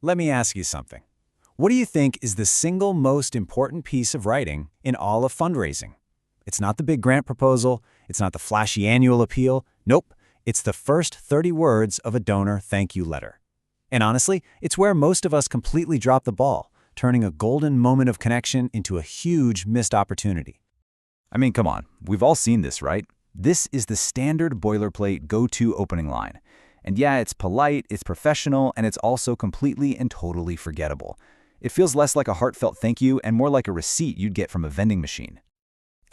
Let me ask you something. What do you think is the single most important piece of writing in all of fundraising? It's not the big grant proposal. It's not the flashy annual appeal. Nope. It's the first 30 words of a donor thank you letter. And honestly, it's where most of us completely drop the ball, turning a golden moment of connection into a huge missed opportunity. I mean, come on. We've all seen this, right? This is the standard boilerplate go-to opening line. And yeah, it's polite, it's professional, and it's also completely and totally forgettable. It feels less like a heartfelt thank you and more like a receipt you'd get from a vending machine.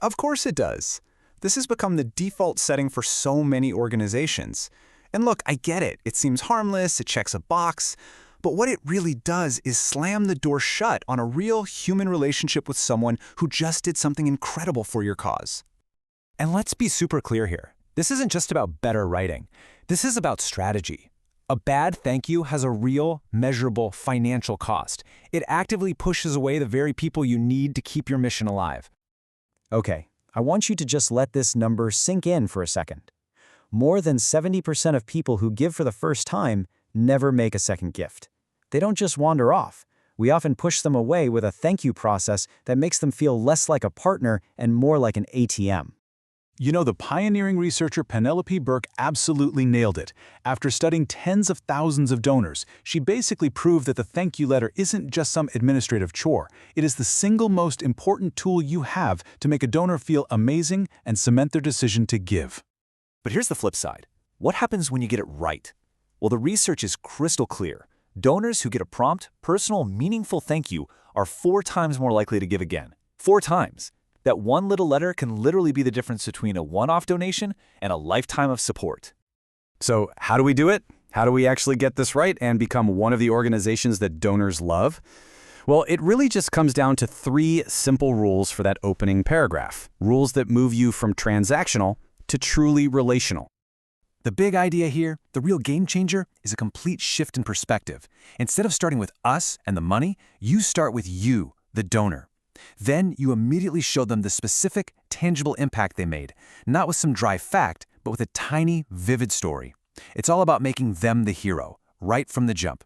Of course it does. This has become the default setting for so many organizations. And look, I get it. It seems harmless, it checks a box. But what it really does is slam the door shut on a real human relationship with someone who just did something incredible for your cause. And let's be super clear here. This isn't just about better writing. This is about strategy. A bad thank you has a real, measurable financial cost. It actively pushes away the very people you need to keep your mission alive. Okay, I want you to just let this number sink in for a second. More than 70% of people who give for the first time never make a second gift. They don't just wander off. We often push them away with a thank you process that makes them feel less like a partner and more like an ATM. You know, the pioneering researcher Penelope Burke absolutely nailed it. After studying tens of thousands of donors, she basically proved that the thank you letter isn't just some administrative chore. It is the single most important tool you have to make a donor feel amazing and cement their decision to give. But here's the flip side. What happens when you get it right? Well, the research is crystal clear. Donors who get a prompt, personal, meaningful thank you are 4 times more likely to give again. 4 times. That one little letter can literally be the difference between a one-off donation and a lifetime of support. So how do we do it? How do we actually get this right and become one of the organizations that donors love? Well, it really just comes down to 3 simple rules for that opening paragraph. Rules that move you from transactional to truly relational. The big idea here, the real game changer, is a complete shift in perspective. Instead of starting with us and the money, you start with you, the donor. Then you immediately show them the specific, tangible impact they made, not with some dry fact, but with a tiny, vivid story. It's all about making them the hero, right from the jump.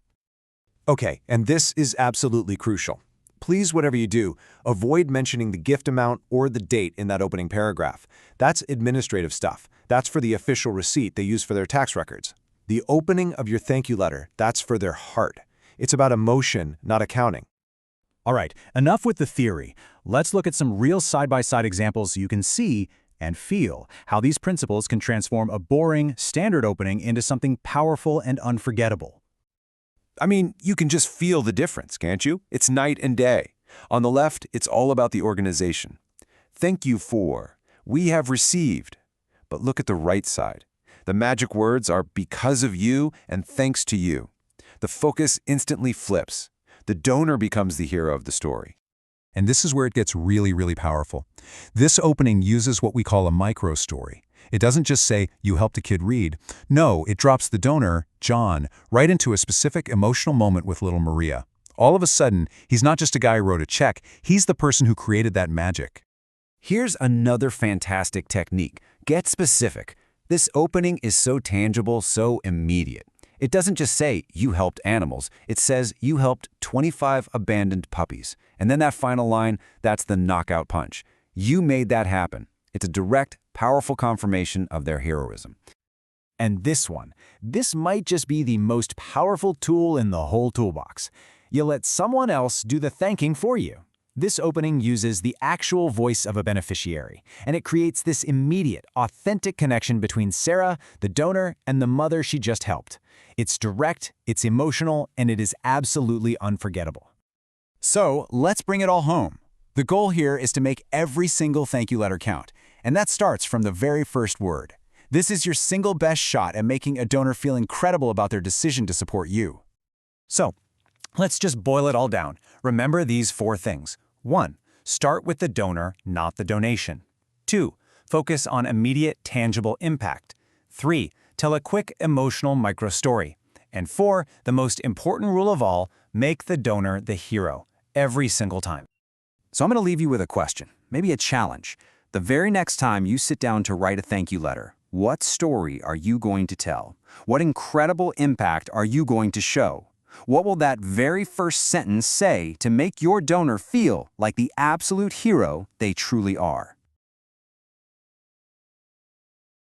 Okay, and this is absolutely crucial. Please, whatever you do, avoid mentioning the gift amount or the date in that opening paragraph. That's administrative stuff. That's for the official receipt they use for their tax records. The opening of your thank you letter, that's for their heart. It's about emotion, not accounting. All right, enough with the theory. Let's look at some real side-by-side examples so you can see and feel how these principles can transform a boring, standard opening into something powerful and unforgettable. I mean, you can just feel the difference, can't you? It's night and day. On the left, it's all about the organization. Thank you for, we have received. But look at the right side. The magic words are because of you and thanks to you. The focus instantly flips. The donor becomes the hero of the story. And this is where it gets really, really powerful. This opening uses what we call a micro story. It doesn't just say, you helped a kid read. No, it drops the donor, John, right into a specific emotional moment with little Maria. All of a sudden, he's not just a guy who wrote a check, he's the person who created that magic. Here's another fantastic technique. Get specific. This opening is so tangible, so immediate. It doesn't just say, you helped animals. It says, you helped 25 abandoned puppies. And then that final line, that's the knockout punch. You made that happen. It's a direct, powerful confirmation of their heroism. And this one, this might just be the most powerful tool in the whole toolbox. You let someone else do the thanking for you. This opening uses the actual voice of a beneficiary, and it creates this immediate, authentic connection between Sarah, the donor, and the mother she just helped. It's direct, it's emotional, and it is absolutely unforgettable. So let's bring it all home. The goal here is to make every single thank you letter count, and that starts from the very first word. This is your single best shot at making a donor feel incredible about their decision to support you. So, let's just boil it all down. Remember these 4 things. 1. Start with the donor, not the donation. 2. Focus on immediate, tangible impact. 3. Tell a quick, emotional micro-story. And 4, the most important rule of all, make the donor the hero, every single time. So I'm going to leave you with a question, maybe a challenge. The very next time you sit down to write a thank you letter, what story are you going to tell? What incredible impact are you going to show? What will that very first sentence say to make your donor feel like the absolute hero they truly are?